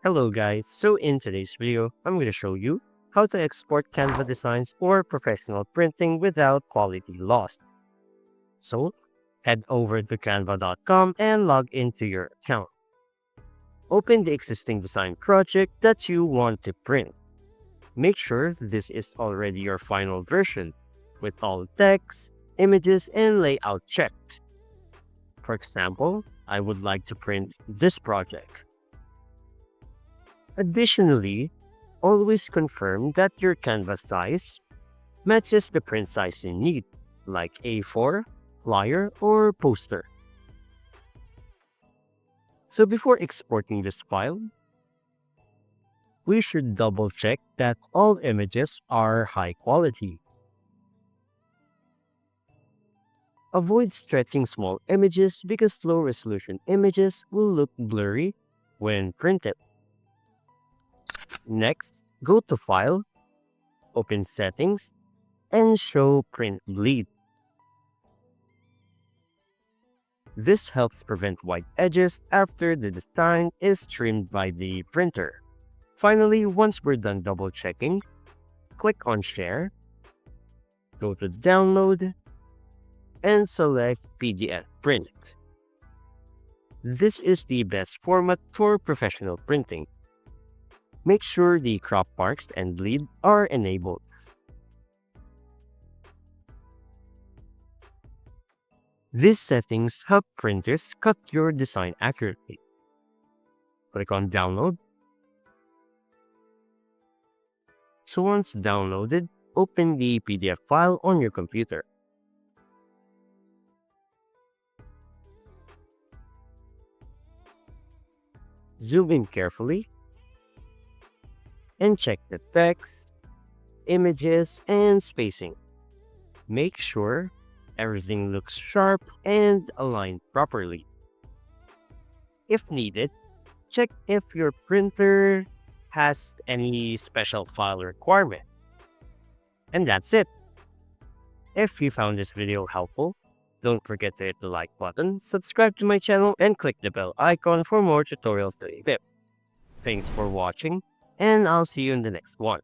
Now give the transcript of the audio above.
Hello guys, so in today's video, I'm going to show you how to export Canva designs or professional printing without quality loss. So, head over to canva.com and log into your account. Open the existing design project that you want to print. Make sure this is already your final version with all text, images, and layout checked. For example, I would like to print this project. Additionally, always confirm that your canvas size matches the print size you need, like A4, flyer, or poster. So before exporting this file, we should double check that all images are high quality. Avoid stretching small images because low resolution images will look blurry when printed. Next, go to File, open Settings, and show Print Bleed. This helps prevent white edges after the design is trimmed by the printer. Finally, once we're done double checking, click on Share, go to Download, and select PDF Print. This is the best format for professional printing. Make sure the crop marks and bleed are enabled. These settings help printers cut your design accurately. Click on Download. So once downloaded, open the PDF file on your computer. Zoom in carefully and check the text, images, and spacing. Make sure everything looks sharp and aligned properly. If needed, check if your printer has any special file requirement. And that's it. If you found this video helpful, don't forget to hit the like button, subscribe to my channel, and click the bell icon for more tutorials to equip. Thanks for watching, and I'll see you in the next one.